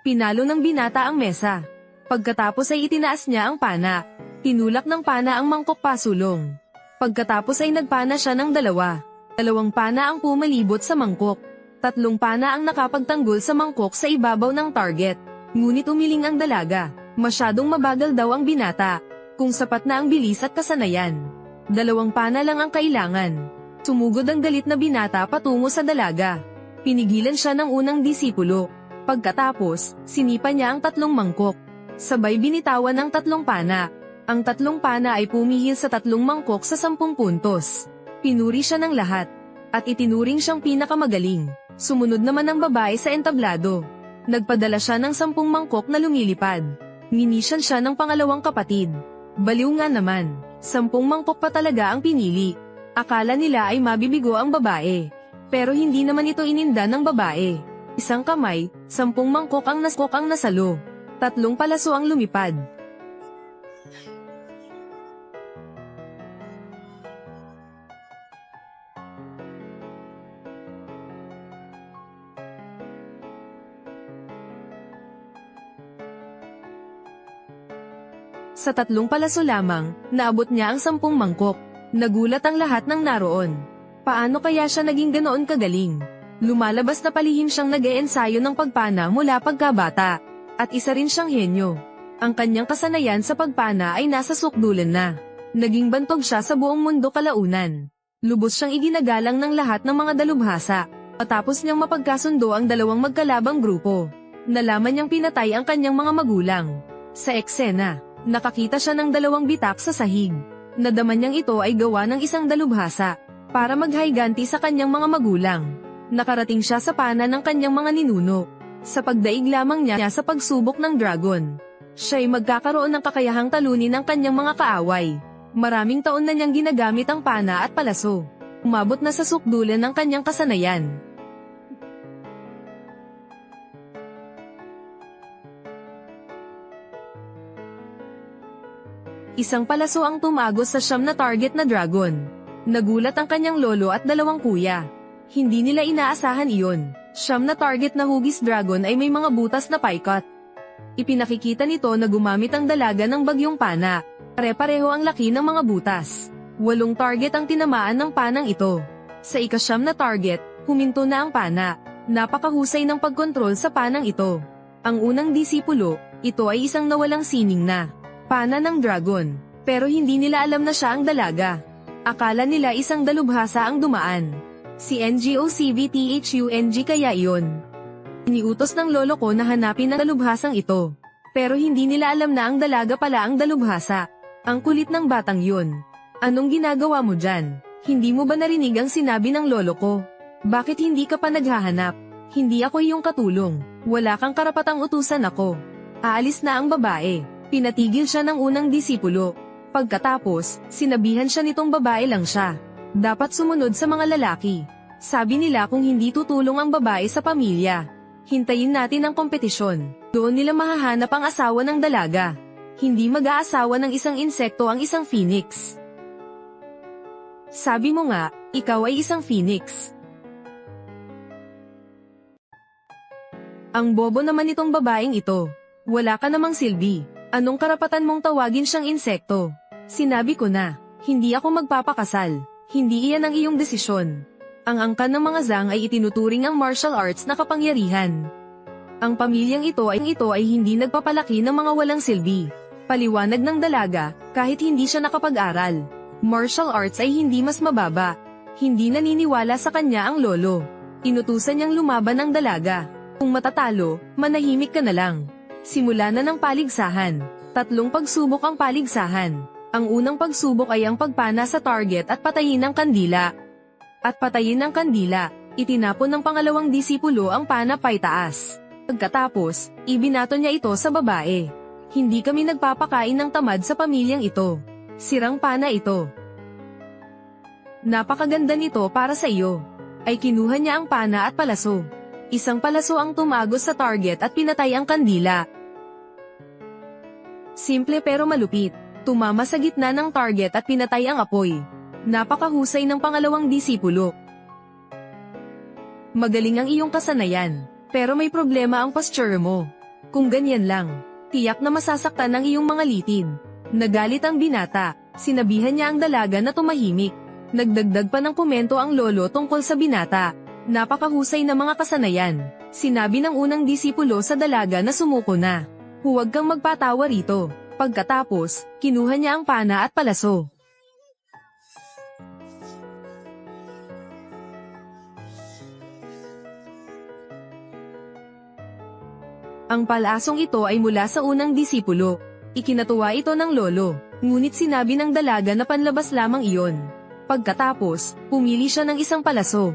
Pinalo ng binata ang mesa. Pagkatapos ay itinaas niya ang pana. Tinulak ng pana ang mangkok pasulong. Pagkatapos ay nagpana siya ng dalawa. 2 pana ang pumalibot sa mangkok. 3 pana ang nakapagtanggol sa mangkok sa ibabaw ng target. Ngunit umiling ang dalaga. Masyadong mabagal daw ang binata. Kung sapat na ang bilis at kasanayan. 2 pana lang ang kailangan. Sumugod ang galit na binata patungo sa dalaga. Pinigilan siya ng unang disipulo. Pagkatapos, sinipa niya ang 3 mangkok. Sabay binitawan ng 3 pana. Ang 3 pana ay pumihil sa 3 mangkok sa 10 puntos. Pinuri siya ng lahat. At itinuring siyang pinakamagaling. Sumunod naman ang babae sa entablado. Nagpadala siya ng 10 mangkok na lumilipad. Minisyan siya ng pangalawang kapatid. Baliw nga naman, 10 mangkok pa talaga ang pinili. Akala nila ay mabibigo ang babae. Pero hindi naman ito ininda ng babae. 1 kamay, 10 mangkok ang nasalo. 3 palaso ang lumipad. Sa 3 palaso lamang, naabot niya ang 10 mangkok. Nagulat ang lahat ng naroon. Paano kaya siya naging ganoon kagaling? Lumalabas na palihim siyang nag-eensayo ng pagpana mula pagkabata. At isa rin siyang henyo. Ang kanyang kasanayan sa pagpana ay nasa sukdulan na. Naging bantog siya sa buong mundo kalaunan. Lubos siyang iginagalang ng lahat ng mga dalubhasa. Matapos niyang mapagkasundo ang 2 magkalabang grupo. Nalaman niyang pinatay ang kanyang mga magulang. Sa eksena, nakakita siya ng 2 bitak sa sahig. Nadaman niyang ito ay gawa ng isang dalubhasa. Para maghayganti sa kanyang mga magulang. Nakarating siya sa pana ng kanyang mga ninuno. Sa pagdaig lamang niya sa pagsubok ng dragon. Siya'y magkakaroon ng kakayahang talunin ng kanyang mga kaaway. Maraming taon na niyang ginagamit ang pana at palaso. Umabot na sa sukdulan ng kanyang kasanayan. Isang palaso ang tumagos sa 9 na target na dragon. Nagulat ang kanyang lolo at 2 kuya. Hindi nila inaasahan iyon. 9 na target na hugis dragon ay may mga butas na paikot. Ipinakikita nito na gumamit ang dalaga ng bagyong pana. Pare-pareho ang laki ng mga butas. 8 target ang tinamaan ng panang ito. Sa ika-9 na target, huminto na ang pana. Napakahusay ng pagkontrol sa panang ito. Ang unang disipulo, ito ay isang nawalang sining na pana ng dragon. Pero hindi nila alam na siya ang dalaga. Akala nila isang dalubhasa ang dumaan. Si NGOCVTHUNG kaya iyon. Iniutos ng lolo ko na hanapin ang dalubhasang ito. Pero hindi nila alam na ang dalaga pala ang dalubhasa. Ang kulit ng batang yun. Anong ginagawa mo dyan? Hindi mo ba narinig ang sinabi ng lolo ko? Bakit hindi ka pa naghahanap? Hindi ako iyong katulong. Wala kang karapatang utusan ako. Aalis na ang babae. Pinatigil siya ng unang disipulo. Pagkatapos, sinabihan siya nitong babae lang siya. Dapat sumunod sa mga lalaki. Sabi nila kung hindi tutulong ang babae sa pamilya. Hintayin natin ang kompetisyon. Doon nila mahahanap ang asawa ng dalaga. Hindi mag-aasawa ng isang insekto ang isang phoenix. Sabi mo nga, ikaw ay isang phoenix. Ang bobo naman itong babaeng ito. Wala ka namang silbi. Anong karapatan mong tawagin siyang insekto? Sinabi ko na, hindi ako magpapakasal. Hindi iyan ang iyong desisyon. Ang angkan ng mga Zhang ay itinuturing ang martial arts na kapangyarihan. Ang pamilyang ito ay hindi nagpapalaki ng mga walang silbi. Paliwanag ng dalaga, kahit hindi siya nakapag-aral. Martial arts ay hindi mas mababa. Hindi naniniwala sa kanya ang lolo. Inutusan niyang lumaban ng dalaga. Kung matatalo, manahimik ka na lang. Simula na ng paligsahan. 3 pagsubok ang paligsahan. Ang unang pagsubok ay ang pagpana sa target at patayin ng kandila. Itinapon ng pangalawang disipulo ang pana paitaas. Pagkatapos, ibinato niya ito sa babae. Hindi kami nagpapakain ng tamad sa pamilyang ito. Sirang pana ito. Napakaganda nito para sa iyo. Ay kinuha niya ang pana at palaso. Isang palaso ang tumagos sa target at pinatay ang kandila. Simple pero malupit. Tumama sa gitna ng target at pinatay ang apoy. Napakahusay ng pangalawang disipulo. Magaling ang iyong kasanayan. Pero may problema ang posture mo. Kung ganyan lang, tiyak na masasaktan ang iyong mga litid. Nagalit ang binata, sinabihan niya ang dalaga na tumahimik. Nagdagdag pa ng komento ang lolo tungkol sa binata. Napakahusay na mga kasanayan. Sinabi ng unang disipulo sa dalaga na sumuko na. Huwag kang magpatawa rito. Pagkatapos, kinuha niya ang pana at palaso. Ang palasong ito ay mula sa unang disipulo. Ikinatuwa ito ng lolo, ngunit sinabi ng dalaga na panlabas lamang iyon. Pagkatapos, pumili siya ng isang palaso.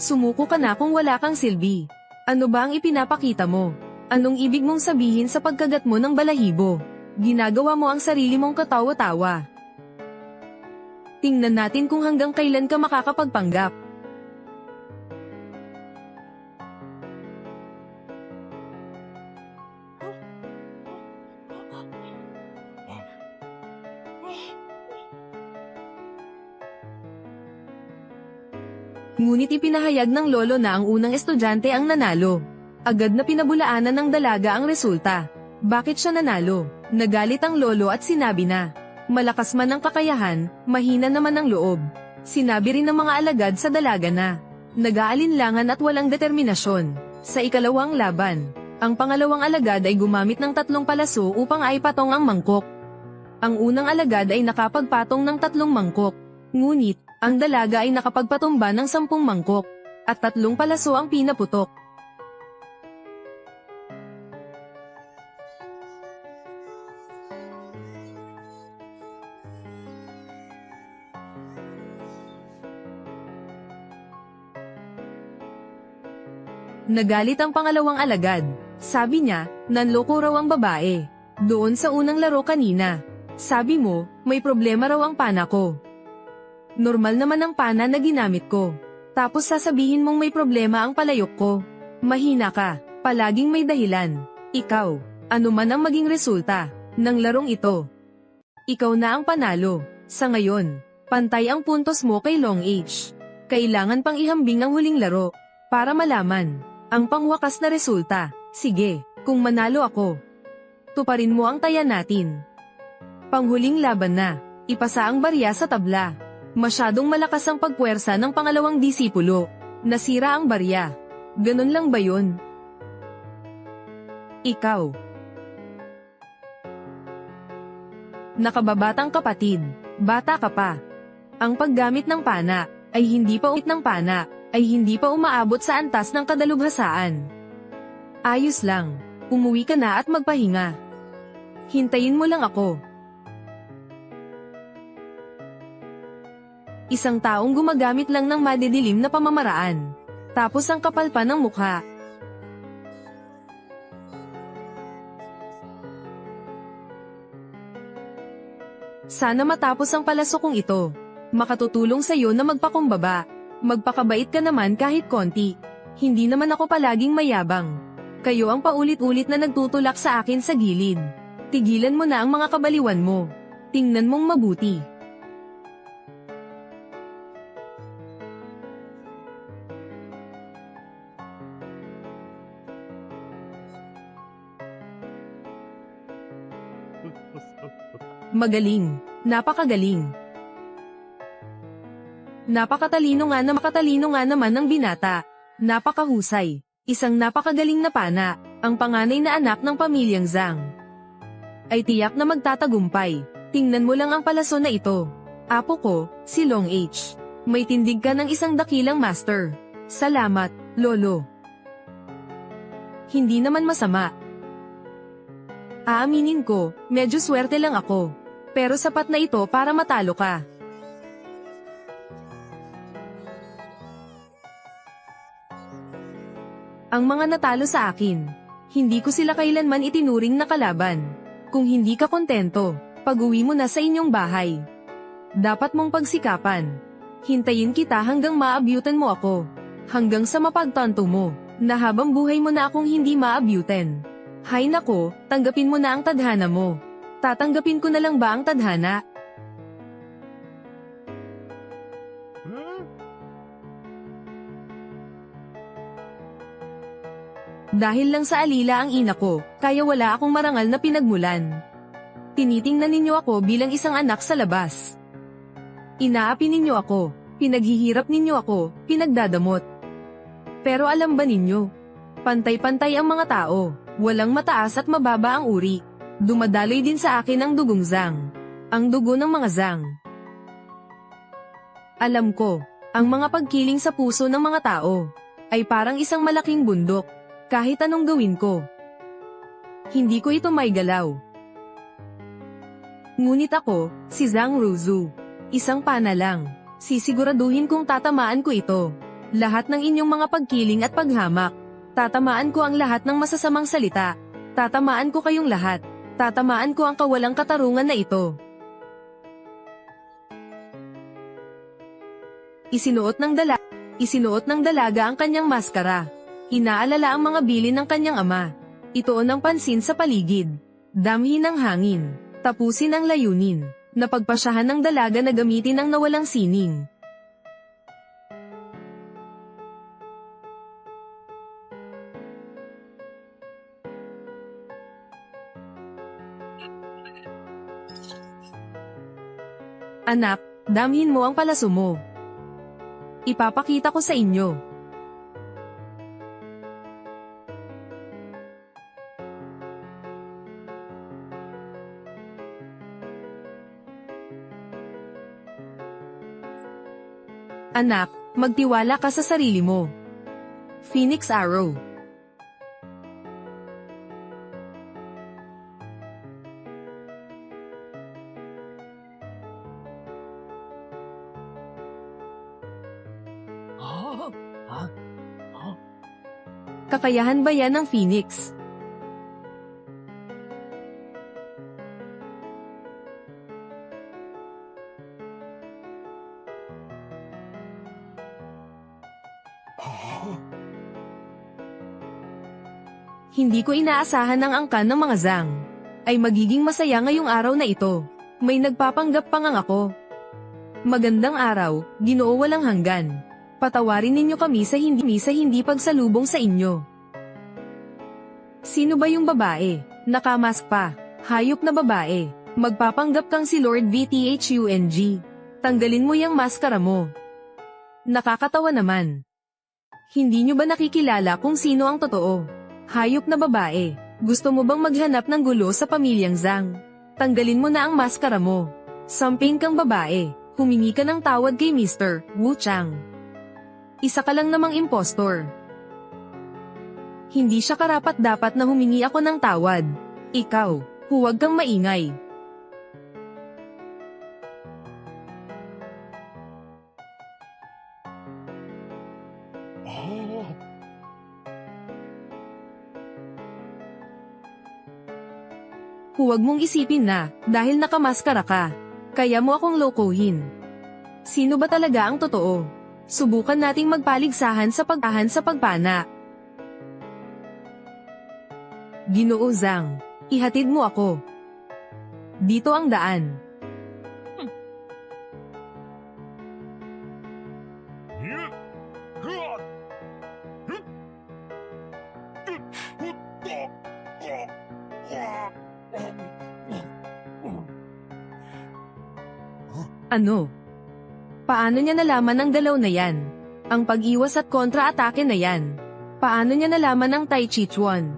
Sumuko ka na kung wala kang silbi. Ano ba ang ipinapakita mo? Anong ibig mong sabihin sa pagkagat mo ng balahibo? Ginagawa mo ang sarili mong katawa-tawa. Tingnan natin kung hanggang kailan ka makakapagpanggap. Ngunit ipinahayag ng lolo na ang unang estudyante ang nanalo. Agad na pinabulaanan ng dalaga ang resulta. Bakit siya nanalo? Nagalit ang lolo at sinabi na, malakas man ang kakayahan, mahina naman ang loob. Sinabi rin ng mga alagad sa dalaga na, nag-aalinlangan at walang determinasyon. Sa ikalawang laban, ang pangalawang alagad ay gumamit ng 3 palaso upang aipatong ang mangkok. Ang unang alagad ay nakapagpatong ng 3 mangkok. Ngunit, ang dalaga ay nakapagpatumba ng 10 mangkok, at 3 palaso ang pinaputok. Nagalit ang pangalawang alagad. Sabi niya, nanloko raw ang babae. Doon sa unang laro kanina. Sabi mo, may problema raw ang pana ko. Normal naman ang pana na ginamit ko. Tapos sasabihin mong may problema ang palayok ko. Mahina ka, palaging may dahilan. Ikaw, ano man ang maging resulta ng larong ito. Ikaw na ang panalo. Sa ngayon, pantay ang puntos mo kay Long H. Kailangan pang ihambing ang huling laro para malaman ang pangwakas na resulta. Sige, kung manalo ako, tuparin mo ang taya natin. Panghuling laban na, ipasa ang barya sa tabla. Masyadong malakas ang pagpuwersa ng pangalawang disipulo. Nasira ang barya. Ganun lang ba yun? Ikaw. Nakababatang kapatid, bata ka pa. Ang paggamit ng pana, ay hindi pa umaabot sa antas ng kadalubhasaan. Ayos lang, umuwi ka na at magpahinga. Hintayin mo lang ako. Isang taong gumagamit lang ng madidilim na pamamaraan. Tapos ang kapal pa ng mukha. Sana matapos ang palasokong ito. Makatutulong sa'yo na magpakumbaba. Magpakabait ka naman kahit konti. Hindi naman ako palaging mayabang. Kayo ang paulit-ulit na nagtutulak sa akin sa gilid. Tigilan mo na ang mga kabaliwan mo. Tingnan mong mabuti. Magaling. Napakagaling. Napakatalino nga naman ng binata. Napakahusay. Isang napakagaling na pana, ang panganay na anak ng pamilyang Zhang. Ay tiyak na magtatagumpay. Tingnan mo lang ang palaso na ito. Apo ko, si Long H. May tindig ka ng isang dakilang master. Salamat, lolo. Hindi naman masama. Aaminin ko, medyo swerte lang ako. Pero sapat na ito para matalo ka. Ang mga natalo sa akin, hindi ko sila kailanman itinuring na kalaban. Kung hindi ka kontento, pag-uwi mo na sa inyong bahay. Dapat mong pagsikapan. Hintayin kita hanggang maabyutan mo ako. Hanggang sa mapagtanto mo, na habang buhay mo na akong hindi maabyutan. Hay nako, tanggapin mo na ang tadhana mo. Tatanggapin ko na lang ba ang tadhana? Dahil lang sa alila ang ina ko, kaya wala akong marangal na pinagmulan. Tinitingnan ninyo ako bilang isang anak sa labas. Inaapi ninyo ako, pinaghihirap ninyo ako, pinagdadamot. Pero alam ba ninyo? Pantay-pantay ang mga tao, walang mataas at mababa ang uri. Dumadaloy din sa akin ang dugong Zhang. Ang dugo ng mga Zhang. Alam ko, ang mga pagkiling sa puso ng mga tao ay parang isang malaking bundok. Kahit anong gawin ko, hindi ko ito may galaw. Ngunit ako, si Zhang Ruzu, isang pana lang. Sisiguraduhin kong tatamaan ko ito. Lahat ng inyong mga pagkiling at paghamak. Tatamaan ko ang lahat ng masasamang salita. Tatamaan ko kayong lahat. Tatamaan ko ang kawalang katarungan na ito. Isinuot ng dalaga ang kanyang maskara. Inaalala ang mga bilin ng kanyang ama. Ituon ang pansin sa paligid. Damhin ang hangin. Tapusin ang layunin. Napagpasyahan ng dalaga na gamitin ang nawalang sining. Anak, damhin mo ang palaso mo. Ipapakita ko sa inyo. Anak, magtiwala ka sa sarili mo. Phoenix Arrow. Kakayahan ba yan ng Phoenix? Hindi ko inaasahan ng angkan ng mga Zhang. Ay magiging masaya ngayong araw na ito. May nagpapanggap pangang ako. Magandang araw, Ginoo walang hanggan. Patawarin ninyo kami sa hindi pagsalubong sa inyo. Sino ba yung babae? Nakamask pa. Hayop na babae. Magpapanggap kang si Lord VTHUNG. Tanggalin mo yung maskara mo. Nakakatawa naman. Hindi nyo ba nakikilala kung sino ang totoo? Hayop na babae. Gusto mo bang maghanap ng gulo sa pamilyang Zhang? Tanggalin mo na ang maskara mo. Samping kang babae. Humingi ka ng tawad kay Mr. Wu Chang. Isa ka lang namang impostor. Hindi siya karapat-dapat na humingi ako ng tawad. Ikaw, huwag kang maingay. Huwag mong isipin na, dahil nakamaskara ka, kaya mo akong lokohin. Sino ba talaga ang totoo? Subukan nating magpaligsahan sa pagpana. Ginoo Zhang, ihatid mo ako. Dito ang daan. Ano? Paano niya nalaman ang dalaw na yan? Ang pag-iwas at kontra-atake na yan? Paano niya nalaman ang Tai Chi Chuan?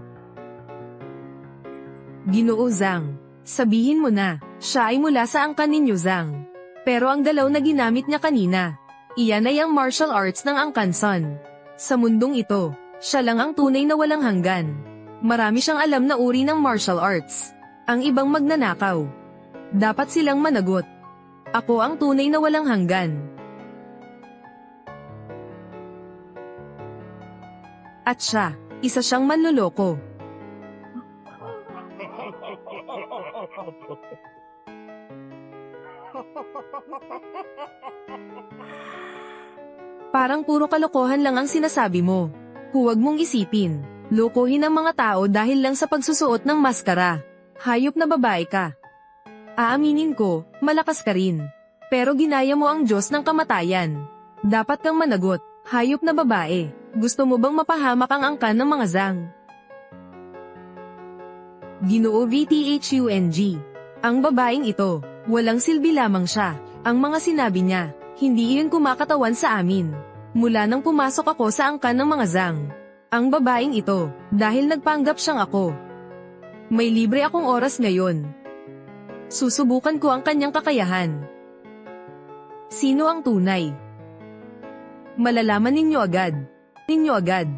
Ginoo Zhang, sabihin mo na, siya ay mula sa angkan ninyo Zhang. Pero ang dalaw na ginamit niya kanina, iyan ay ang martial arts ng Angkan Son. Sa mundong ito, siya lang ang tunay na walang hanggan. Marami siyang alam na uri ng martial arts. Ang ibang magnanakaw. Dapat silang managot. Ako ang tunay na walang hanggan. At siya, isa siyang manloloko. Parang puro kalokohan lang ang sinasabi mo. Huwag mong isipin. Lokohin ang mga tao dahil lang sa pagsusuot ng maskara. Hayop na babae ka. Aaminin ko, malakas ka rin. Pero ginaya mo ang Diyos ng kamatayan. Dapat kang managot, hayop na babae. Gusto mo bang mapahamak ang angkan ng mga Zhang? Ginoo VTHUNG. Ang babaeng ito, walang silbi lamang siya. Ang mga sinabi niya, hindi iyon kumakatawan sa amin. Mula nang pumasok ako sa angkan ng mga Zhang. Ang babaeng ito, dahil nagpanggap siyang ako. May libre akong oras ngayon. Susubukan ko ang kanyang kakayahan. Sino ang tunay? Malalaman ninyo agad. Ninyo agad.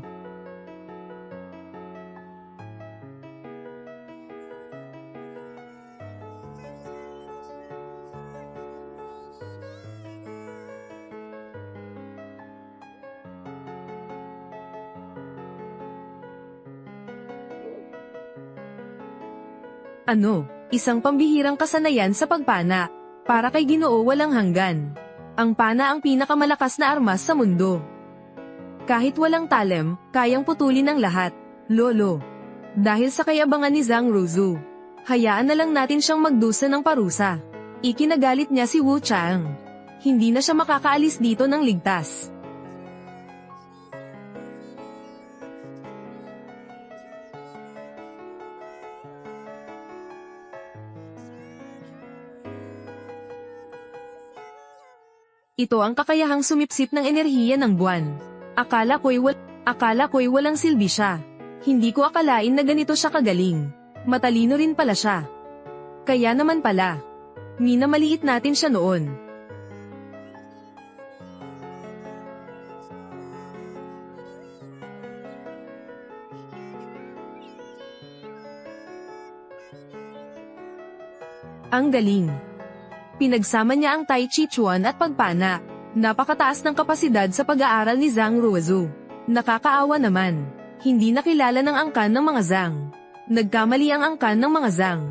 Ano, isang pambihirang kasanayan sa pagpana. Para kay Ginoo walang hanggan. Ang pana ang pinakamalakas na armas sa mundo. Kahit walang talem, kayang putulin ang lahat. Lolo. Dahil sa kayabangan ni Zhang Ruzu, hayaan na lang natin siyang magdusa ng parusa. Ikinagalit niya si Wu Chang. Hindi na siya makakaalis dito ng ligtas. Ito ang kakayahang sumipsip ng enerhiya ng buwan. Akala ko'y walang silbi siya. Hindi ko akalain na ganito siya kagaling. Matalino rin pala siya. Kaya naman pala. Minamaliit natin siya noon. Ang galing. Pinagsama niya ang Tai Chi Chuan at pagpana. Napakataas ng kapasidad sa pag-aaral ni Zhang Ruzu. Nakakaawa naman. Hindi nakilala ng angkan ng mga Zhang. Nagkamali ang angkan ng mga Zhang.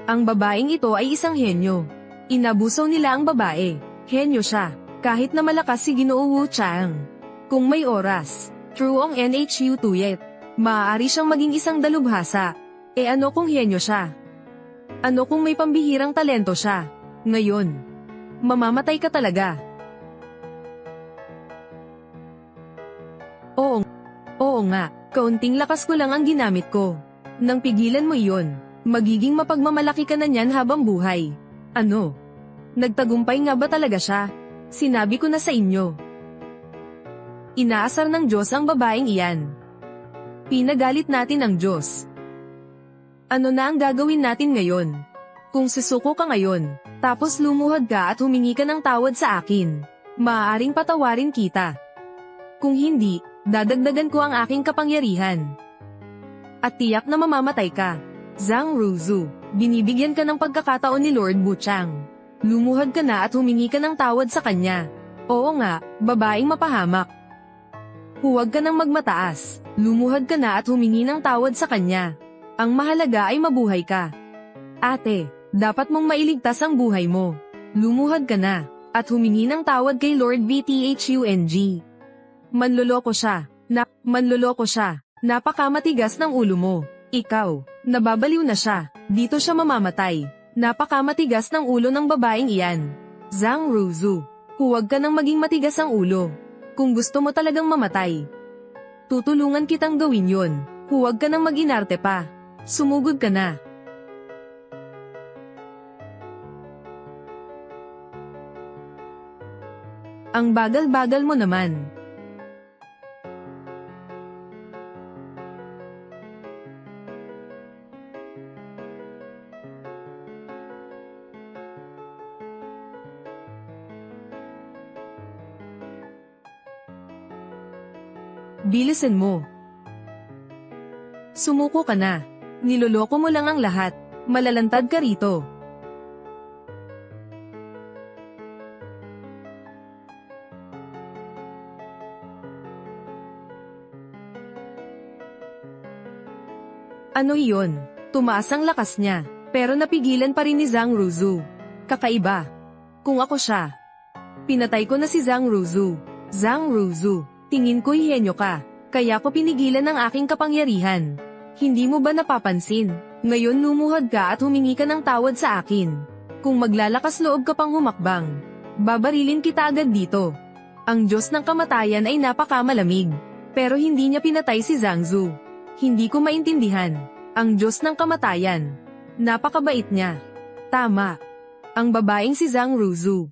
Ang babaeng ito ay isang henyo. Inabuso nila ang babae. Henyo siya. Kahit na malakas si Ginoo Wu Chang. Kung may oras, true ang NHU Tuyet. Maaari siyang maging isang dalubhasa. E ano kung henyo siya? Ano kung may pambihirang talento siya? Ngayon, mamamatay ka talaga. Oo nga, kaunting lakas ko lang ang ginamit ko. Nang pigilan mo iyon, magiging mapagmamalaki ka na niyan habang buhay. Ano? Nagtagumpay nga ba talaga siya? Sinabi ko na sa inyo. Inaasar ng Diyos ang babaeng iyan. Pinagalit natin ang Diyos. Ano na ang gagawin natin ngayon? Kung susuko ka ngayon, tapos lumuhod ka at humingi ka ng tawad sa akin, maaaring patawarin kita. Kung hindi, dadagdagan ko ang aking kapangyarihan. At tiyak na mamamatay ka. Zhang Ruzu, binibigyan ka ng pagkakataon ni Lord Buchang. Lumuhod ka na at humingi ka ng tawad sa kanya. Oo nga, babaeng mapahamak. Huwag ka nang magmataas. Lumuhod ka na at humingi ng tawad sa kanya. Ang mahalaga ay mabuhay ka. Ate, dapat mong mailigtas ang buhay mo. Lumuhod ka na, at humingi ng tawad kay Lord VTHUNG. Manloloko siya. Manloloko siya. Napakamatigas ng ulo mo. Ikaw, nababaliw na siya. Dito siya mamamatay. Napakamatigas ng ulo ng babaeng iyan. Zhang Ruzu, huwag ka nang maging matigas ang ulo. Kung gusto mo talagang mamatay, tutulungan kitang gawin yon. Huwag ka nang mag-inarte pa. Sumugod ka na. Ang bagal-bagal mo naman. Bilisan mo. Sumuko ka na. Niloloko mo lang ang lahat. Malalantad ka rito. Ano iyon? Tumaas ang lakas niya, pero napigilan pa rin ni Zhang Ruzu. Kakaiba. Kung ako siya, pinatay ko na si Zhang Ruzu. Zhang Ruzu, tingin ko'y henyo ka, kaya ko pinigilan ang aking kapangyarihan. Hindi mo ba napapansin? Ngayon lumuhod ka at humingi ka ng tawad sa akin. Kung maglalakas loob ka pang humakbang, babarilin kita agad dito. Ang Diyos ng kamatayan ay napakamalamig, pero hindi niya pinatay si Zhang Zu. Hindi ko maintindihan. Ang Diyos ng kamatayan. Napakabait niya. Tama. Ang babaeng si Zhang Ruzu.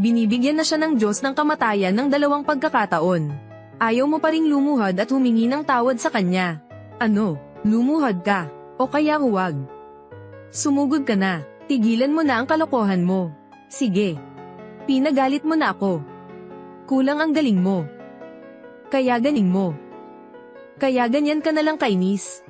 Binibigyan na siya ng Diyos ng kamatayan ng 2 pagkakataon. Ayaw mo pa ring lumuhod at humingi ng tawad sa kanya. Ano, lumuhod ka? O kaya huwag? Sumugod ka na. Tigilan mo na ang kalokohan mo. Sige. Pinagalit mo na ako. Kulang ang galing mo. Kaya galing mo. Kaya ganyan ka na lang kainis.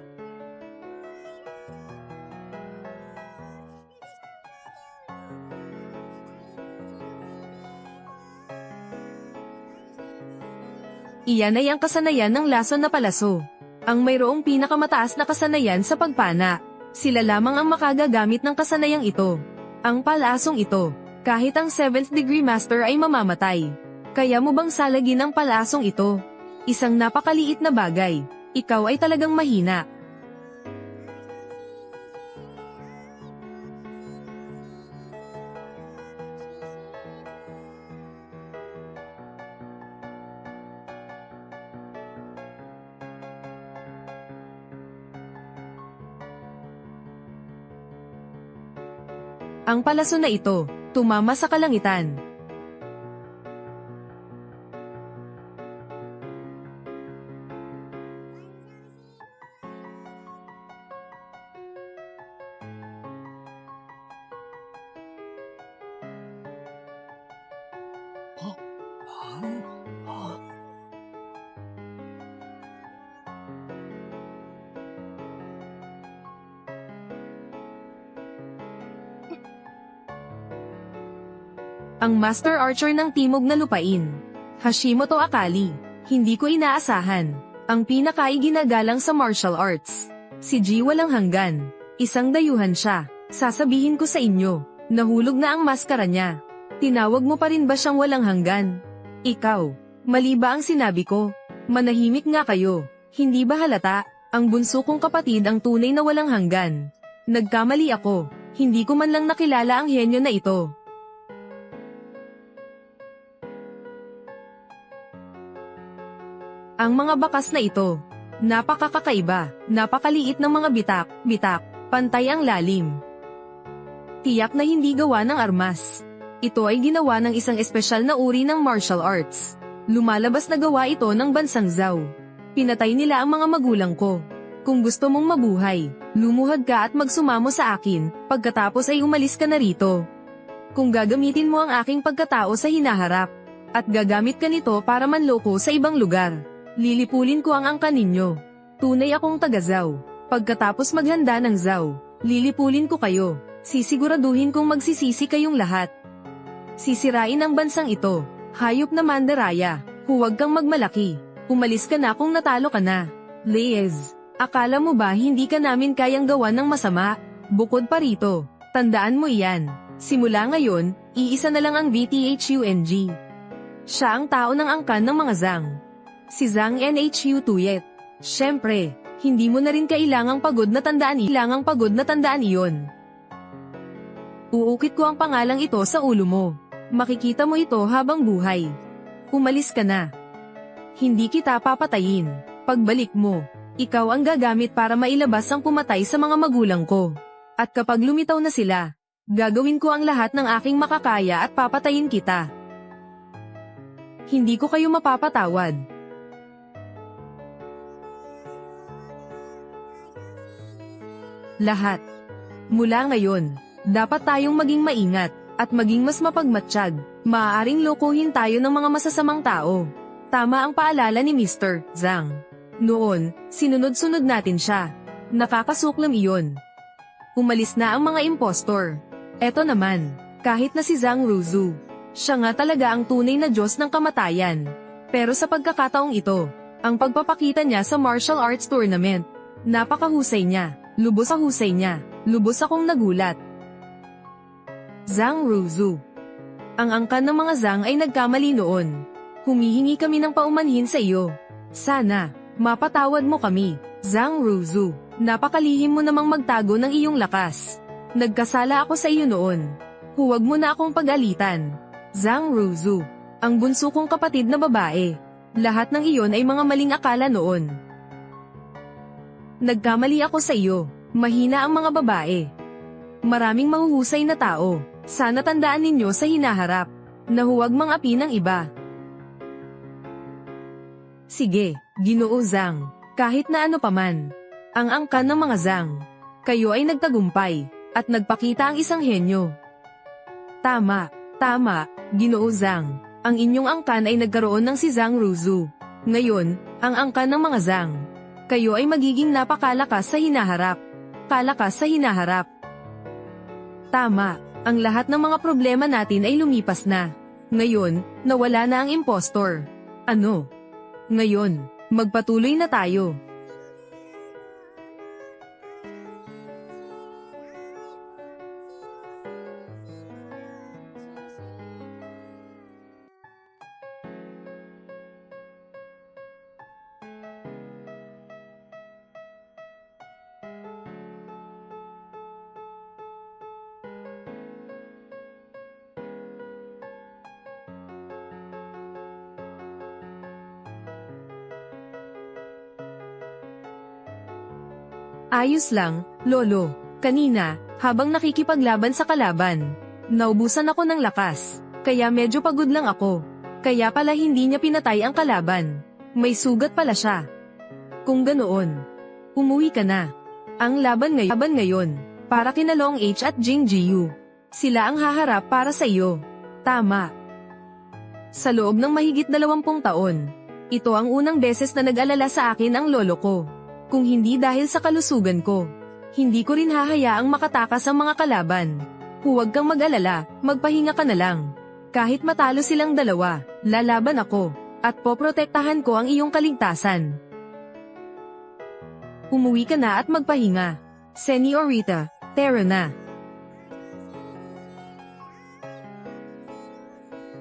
Iyan ay ang kasanayan ng lason na palaso. Ang mayroong pinakamataas na kasanayan sa pagpana. Sila lamang ang makagagamit ng kasanayang ito. Ang palasong ito, kahit ang 7th degree master ay mamamatay. Kaya mo bang salagin ang palasong ito? Isang napakaliit na bagay. Ikaw ay talagang mahina. Ang palaso na ito, tumama sa kalangitan. Ang Master Archer ng Timog na Lupain. Hashimoto Akali. Hindi ko inaasahan. Ang pinakaay ginagalang sa martial arts. Si G walang hanggan. Isang dayuhan siya. Sasabihin ko sa inyo, nahulog na ang maskara niya. Tinawag mo pa rin ba siyang walang hanggan? Ikaw, mali ba ang sinabi ko? Manahimik nga kayo. Hindi ba halata? Ang bunso kong kapatid ang tunay na walang hanggan. Nagkamali ako. Hindi ko man lang nakilala ang henyo na ito. Ang mga bakas na ito, napakakakaiba, napakaliit ng mga bitak, pantay ang lalim. Tiyak na hindi gawa ng armas. Ito ay ginawa ng isang espesyal na uri ng martial arts. Lumalabas na gawa ito ng bansang Zhao. Pinatay nila ang mga magulang ko. Kung gusto mong mabuhay, lumuhod ka at magsumamo sa akin, pagkatapos ay umalis ka na rito. Kung gagamitin mo ang aking pagkatao sa hinaharap, at gagamit ka nito para manloko sa ibang lugar, lilipulin ko ang angkan ninyo. Tunay akong taga-Zhao. Pagkatapos maghanda ng Zhao, lilipulin ko kayo. Sisiguraduhin kong magsisisi kayong lahat. Sisirain ang bansang ito. Hayop na mandaraya. Huwag kang magmalaki. Umalis ka na kung natalo ka na. Leyes, akala mo ba hindi ka namin kayang gawa ng masama? Bukod pa rito, tandaan mo iyan. Simula ngayon, iisa na lang ang VTHUNG. Siya ang tao ng angkan ng mga Zhang. Si Zhang Nhu Tuyet. Siyempre, hindi mo na rin kailangang pagod na tandaan iyon. Uukit ko ang pangalang ito sa ulo mo. Makikita mo ito habang buhay. Umalis ka na. Hindi kita papatayin. Pagbalik mo, ikaw ang gagamit para mailabas ang pumatay sa mga magulang ko. At kapag lumitaw na sila, gagawin ko ang lahat ng aking makakaya at papatayin kita. Hindi ko kayo mapapatawad. Lahat. Mula ngayon, dapat tayong maging maingat, at maging mas mapagmatsyag. Maaaring lokohin tayo ng mga masasamang tao. Tama ang paalala ni Mr. Zhang. Noon, sinunod-sunod natin siya. Nakakasuklam iyon. Umalis na ang mga impostor. Eto naman, kahit na si Zhang Ruzu, siya nga talaga ang tunay na Diyos ng kamatayan. Pero sa pagkakataong ito, ang pagpapakita niya sa martial arts tournament, napakahusay niya. Lubos sa husay niya. Lubos akong nagulat. Zhang Ruzu. Ang angkan ng mga Zhang ay nagkamali noon. Humihingi kami ng paumanhin sa iyo. Sana, mapatawad mo kami, Zhang Ruzu. Napakalihim mo namang magtago ng iyong lakas. Nagkasala ako sa iyo noon. Huwag mo na akong pag-alitan. Zhang Ruzu. Ang bunso kong kapatid na babae. Lahat ng iyon ay mga maling akala noon. Nagkamali ako sa iyo. Mahina ang mga babae. Maraming mahuhusay na tao. Sana tandaan ninyo sa hinaharap na huwag mang-api ng iba. Sige, Ginoo Zhang. Kahit na ano paman. Ang angkan ng mga Zhang. Kayo ay nagtagumpay at nagpakita ang isang henyo. Tama, Ginoo Zhang. Ang inyong angkan ay nagkaroon ng si Zhang Ruzu. Ngayon, ang angkan ng mga Zhang. Kayo ay magiging napakalakas sa hinaharap. Kalakas sa hinaharap. Tama, ang lahat ng mga problema natin ay lumipas na. Ngayon, nawala na ang impostor. Ano? Ngayon, magpatuloy na tayo. Ayos lang, Lolo. Kanina, habang nakikipaglaban sa kalaban, naubusan ako ng lakas. Kaya medyo pagod lang ako. Kaya pala hindi niya pinatay ang kalaban. May sugat pala siya. Kung ganoon, umuwi ka na. Ang laban ngayon, para kina Long H at Jing Jiu. Sila ang haharap para sa iyo. Tama. Sa loob ng mahigit 20 taon, ito ang unang beses na nag-alala sa akin ang lolo ko. Kung hindi dahil sa kalusugan ko, hindi ko rin hahayaang makatakas ang mga kalaban. Huwag kang mag-alala, magpahinga ka na lang. Kahit matalo silang dalawa, lalaban ako, at poprotektahan ko ang iyong kaligtasan. Umuwi ka na at magpahinga. Señorita, tara na.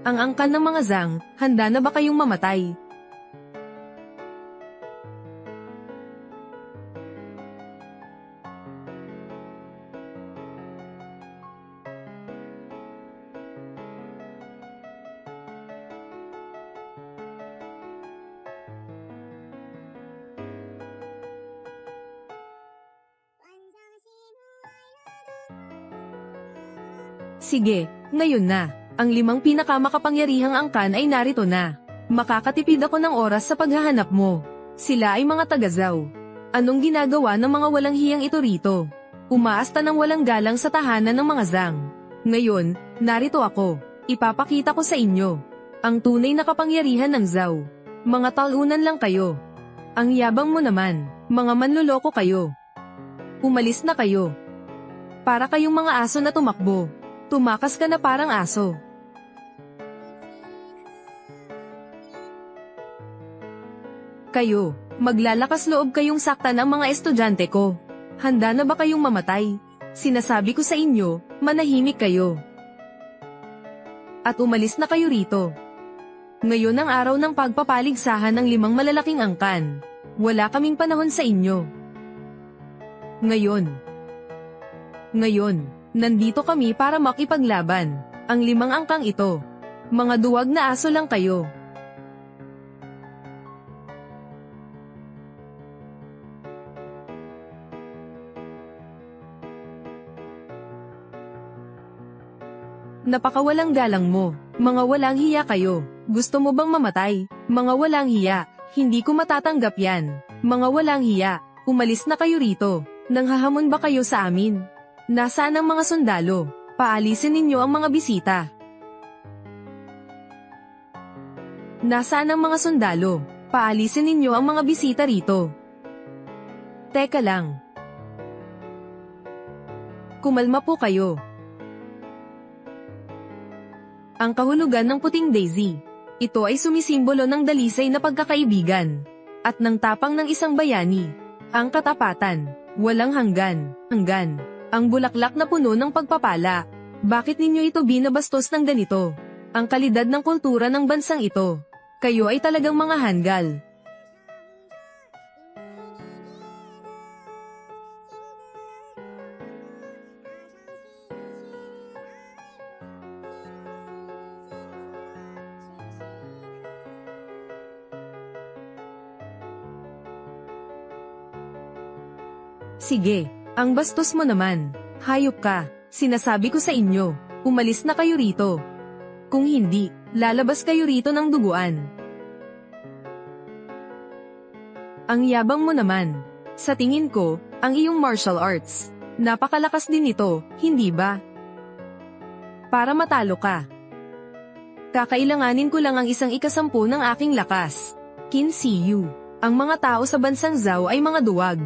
Ang angkan ng mga Zhang, handa na ba kayong mamatay? Sige, ngayon na. Ang 5 pinakamakapangyarihang angkan ay narito na. Makakatipid ako ng oras sa paghahanap mo. Sila ay mga taga-Zhao. Anong ginagawa ng mga walang hiyang ito rito? Umaasta ng walang galang sa tahanan ng mga Zhang. Ngayon, narito ako. Ipapakita ko sa inyo ang tunay na kapangyarihan ng Zhao. Mga talunan lang kayo. Ang yabang mo naman, mga manloloko kayo. Umalis na kayo. Para kayong mga aso na tumakbo. Tumakas ka na parang aso. Kayo, maglalakas loob kayong saktan ang mga estudyante ko. Handa na ba kayong mamatay? Sinasabi ko sa inyo, manahimik kayo. At umalis na kayo rito. Ngayon ang araw ng pagpapaligsahan ng 5 malalaking angkan. Wala kaming panahon sa inyo. Ngayon, nandito kami para makipaglaban. Ang 5 angkang ito. Mga duwag na aso lang kayo. Napakawalang galang mo. Mga walang hiya kayo. Gusto mo bang mamatay? Mga walang hiya. Hindi ko matatanggap yan. Mga walang hiya. Umalis na kayo rito. Nanghahamon ba kayo sa amin? Nasaan ang mga sundalo? Paalisin ninyo ang mga bisita. Nasaan ang mga sundalo? Paalisin ninyo ang mga bisita rito. Teka lang. Kumalma po kayo. Ang kahulugan ng puting daisy. Ito ay sumisimbolo ng dalisay na pagkakaibigan. At ng tapang ng isang bayani. Ang katapatan. Walang hanggan. Ang bulaklak na puno ng pagpapala. Bakit ninyo ito binabastos ng ganito? Ang kalidad ng kultura ng bansang ito. Kayo ay talagang mga Hangul. Sige, ang bastos mo naman. Hayop ka. Sinasabi ko sa inyo, umalis na kayo rito. Kung hindi, lalabas kayo rito ng duguan. Ang yabang mo naman. Sa tingin ko, ang iyong martial arts. Napakalakas din ito, hindi ba? Para matalo ka. Kakailanganin ko lang ang 1/10 ng aking lakas. Qin Shi Yu. Ang mga tao sa bansang Zhao ay mga duwag.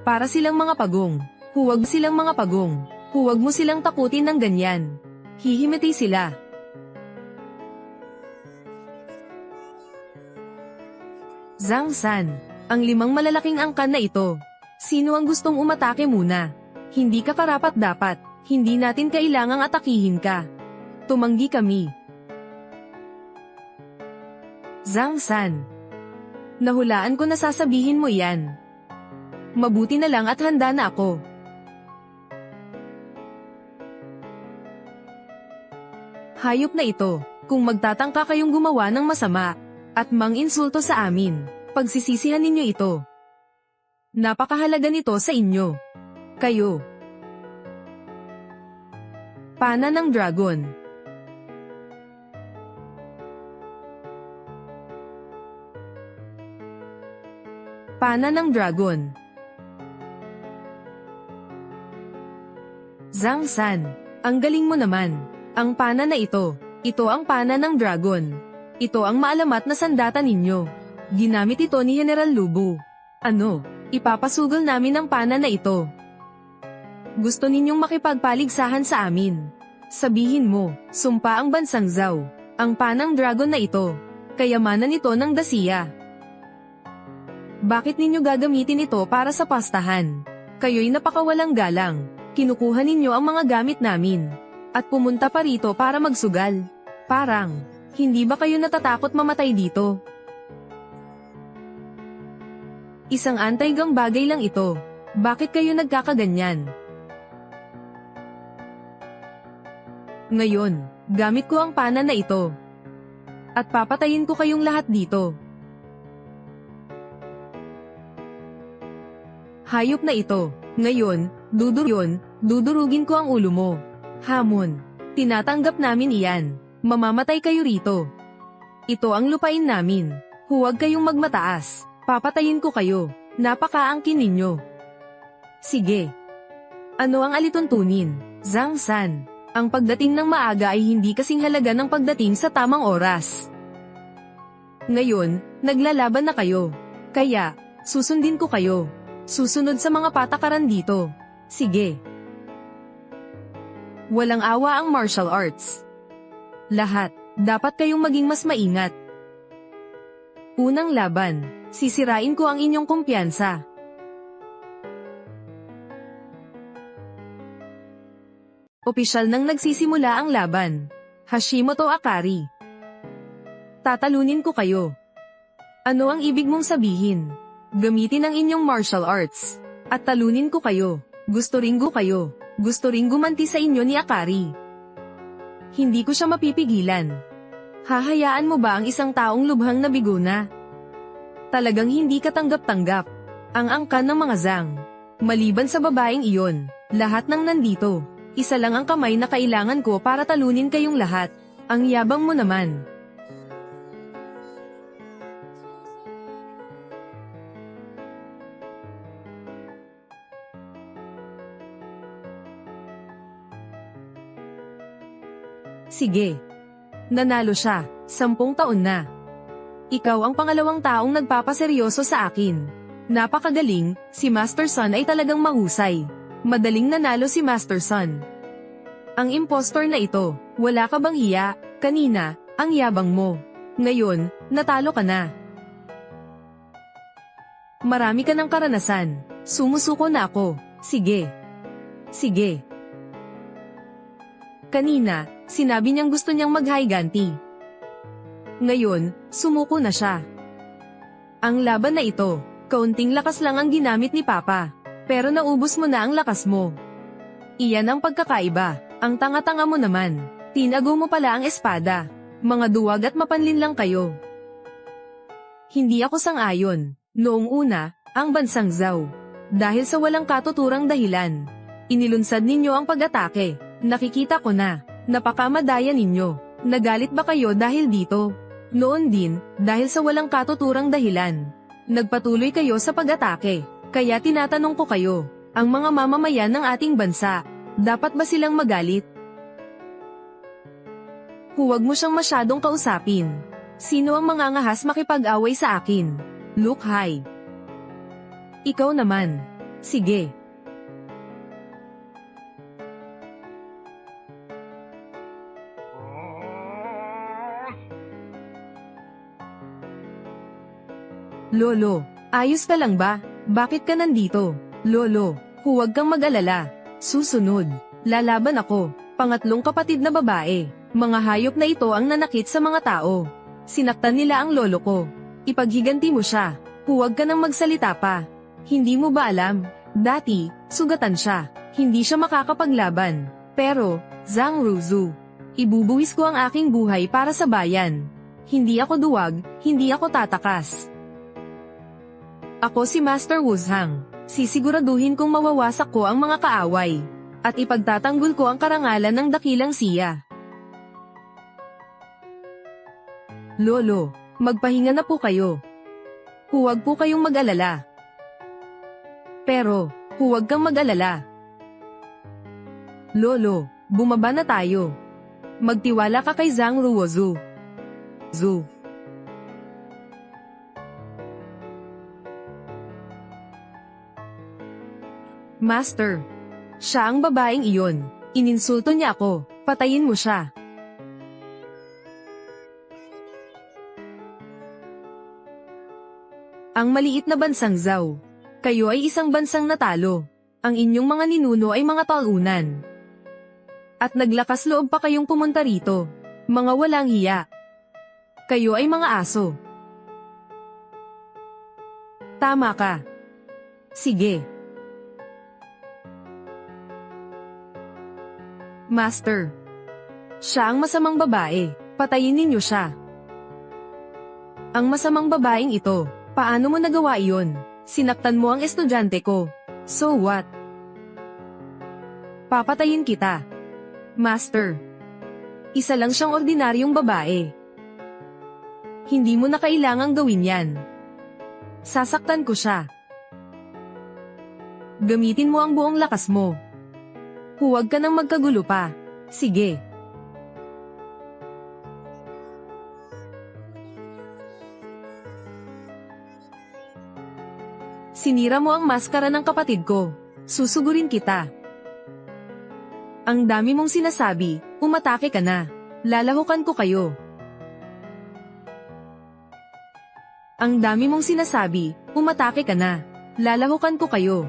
Para silang mga pagong. Huwag silang mga pagong. Huwag mo silang takutin ng ganyan. Hihimiti sila. Zhang San. Ang 5 malalaking angkan na ito. Sino ang gustong umatake muna? Hindi ka karapat-dapat. Hindi natin kailangang atakihin ka. Tumanggi kami. Zhang San. Nahulaan ko na sasabihin mo yan. Mabuti na lang at handa na ako. Hayop na ito, kung magtatangka kayong gumawa ng masama, at mang-insulto sa amin, pagsisisihan ninyo ito. Napakahalaga nito sa inyo. Kayo. Pana ng Dragon. Pana ng Dragon. Zhang San, ang galing mo naman. Ang pana na ito ang pana ng dragon. Ito ang maalamat na sandata ninyo. Ginamit ito ni General Lubu. Ano, ipapasugol namin ang pana na ito. Gusto ninyong makipagpaligsahan sa amin. Sabihin mo, sumpa ang bansang Zhao, ang panang dragon na ito. Kayamanan ito ng Dacia. Bakit ninyo gagamitin ito para sa pastahan? Kayo'y napakawalang galang. Kinukuha ninyo ang mga gamit namin. At pumunta pa rito para magsugal. Parang, hindi ba kayo natatakot mamatay dito? Isang anti-gang bagay lang ito. Bakit kayo nagkakaganyan? Ngayon, gamit ko ang pana na ito. At papatayin ko kayong lahat dito. Hayop na ito. Ngayon, dudurugin ko ang ulo mo. Hamon. Tinatanggap namin iyan. Mamamatay kayo rito. Ito ang lupain namin. Huwag kayong magmataas. Papatayin ko kayo. Napakaangkin ninyo. Sige. Ano ang alituntunin? Zhang San. Ang pagdating ng maaga ay hindi kasing halaga ng pagdating sa tamang oras. Ngayon, naglalaban na kayo. Kaya, susundin ko kayo. Susunod sa mga patakaran dito. Sige. Walang awa ang martial arts. Lahat, dapat kayong maging mas maingat. Unang laban, sisirain ko ang inyong kumpiyansa. Opisyal nang nagsisimula ang laban. Hashimoto Akari. Tatalunin ko kayo. Ano ang ibig mong sabihin? Gamitin ang inyong martial arts. At talunin ko kayo. Gusto ring gumanti sa inyo ni Akari. Hindi ko siya mapipigilan. Hahayaan mo ba ang isang taong lubhang nabigo na? Talagang hindi katanggap-tanggap. Ang angkan ng mga Zhang. Maliban sa babaeng iyon, lahat ng nandito. Isa lang ang kamay na kailangan ko para talunin kayong lahat. Ang yabang mo naman. Sige. Nanalo siya, 10 taon na. Ikaw ang pangalawang taong nagpapaseryoso sa akin. Napakagaling, si Master Sun ay talagang mahusay. Madaling nanalo si Master Sun. Ang impostor na ito, wala ka bang hiya? Kanina, ang yabang mo. Ngayon, natalo ka na. Marami ka ng karanasan. Sumusuko na ako. Sige. Sige. Kanina, sinabi niyang gusto niyang mag-higanti. Ngayon, sumuko na siya. Ang laban na ito, kaunting lakas lang ang ginamit ni Papa. Pero naubos mo na ang lakas mo. Iyan ang pagkakaiba. Ang tanga-tanga mo naman. Tinago mo pala ang espada. Mga duwag at mapanlin lang kayo. Hindi ako sang-ayon. Noong una, ang bansang Zhao. Dahil sa walang katuturang dahilan, inilunsad ninyo ang pag-atake. Nakikita ko na, napakamadaya ninyo. Nagalit ba kayo dahil dito? Noon din, dahil sa walang katuturang dahilan, nagpatuloy kayo sa pag-atake. Kaya tinatanong ko kayo, ang mga mamamayan ng ating bansa, dapat ba silang magalit? Huwag mo siyang masyadong kausapin. Sino ang mangangahas makipag-away sa akin? Look high. Ikaw naman. Sige. Lolo, ayos ka lang ba? Bakit ka nandito? Lolo, huwag kang mag-alala. Susunod, lalaban ako. Pangatlong kapatid na babae. Mga hayop na ito ang nanakit sa mga tao. Sinaktan nila ang lolo ko. Ipaghiganti mo siya. Huwag ka nang magsalita pa. Hindi mo ba alam? Dati, sugatan siya. Hindi siya makakapaglaban. Pero, Zhang Ruzu, ibubuwis ko ang aking buhay para sa bayan. Hindi ako duwag, hindi ako tatakas. Ako si Master Wuzhang. Sisiguraduhin kong mawawasak ko ang mga kaaway. At ipagtatanggol ko ang karangalan ng dakilang siya. Lolo, magpahinga na po kayo. Huwag po kayong mag-alala. Pero, huwag kang mag-alala. Lolo, bumaba na tayo. Magtiwala ka kay Zhang Ruozu. Zu. Master, siya ang babaeng iyon. Ininsulto niya ako. Patayin mo siya. Ang maliit na bansang Zhao. Kayo ay isang bansang natalo. Ang inyong mga ninuno ay mga talunan. At naglakas loob pa kayong pumunta rito. Mga walang hiya. Kayo ay mga aso. Tama ka. Sige. Master. Siya ang masamang babae. Patayin ninyo siya. Ang masamang babaeng ito. Paano mo nagawa iyon? Sinaktan mo ang estudyante ko. So what? Papatayin kita. Master. Isa lang siyang ordinaryong babae. Hindi mo na kailangang gawin yan. Sasaktan ko siya. Gamitin mo ang buong lakas mo. Huwag ka nang magkagulo pa. Sige. Sinira mo ang maskara ng kapatid ko. Susugurin kita. Ang dami mong sinasabi, umatake ka na. Lalahukan ko kayo. Ang dami mong sinasabi, umatake ka na. Lalahukan ko kayo.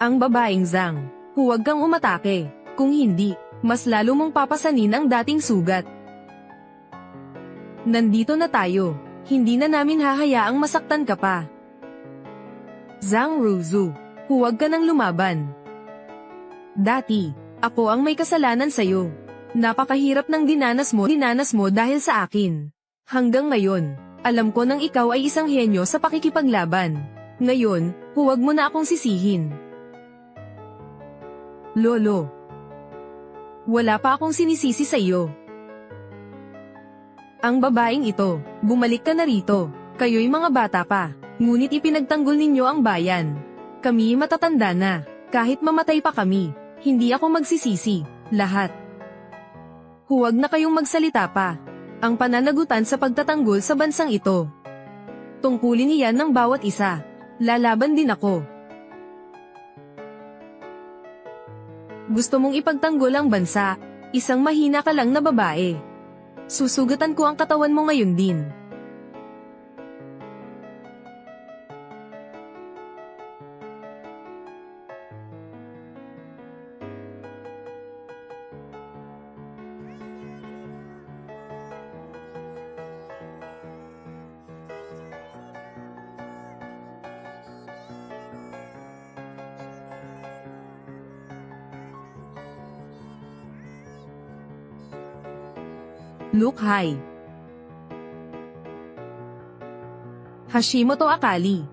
Ang babaeng Zhang, huwag kang umatake. Kung hindi, mas lalo mong papasanin ang dating sugat. Nandito na tayo. Hindi na namin hahayaang masaktan ka pa. Zhang Ruzu, huwag ka nang lumaban. Dati, ako ang may kasalanan sa'yo. Napakahirap ng dinanas mo dahil sa akin. Hanggang ngayon, alam ko nang ikaw ay isang henyo sa pakikipaglaban. Ngayon, huwag mo na akong sisihin. Lolo, wala pa akong sinisisi sa iyo. Ang babaeng ito, bumalik ka na rito. Kayo'y mga bata pa, ngunit ipinagtanggol ninyo ang bayan. Kami matatanda na, kahit mamatay pa kami, hindi ako magsisisi, lahat. Huwag na kayong magsalita pa. Ang pananagutan sa pagtatanggol sa bansang ito. Tungkulin iyan ng bawat isa. Lalaban din ako. Gusto mong ipagtanggol ang bansa, isang mahina ka lang na babae. Susugatan ko ang katawan mo ngayon din. Look high. Hashimoto Akali.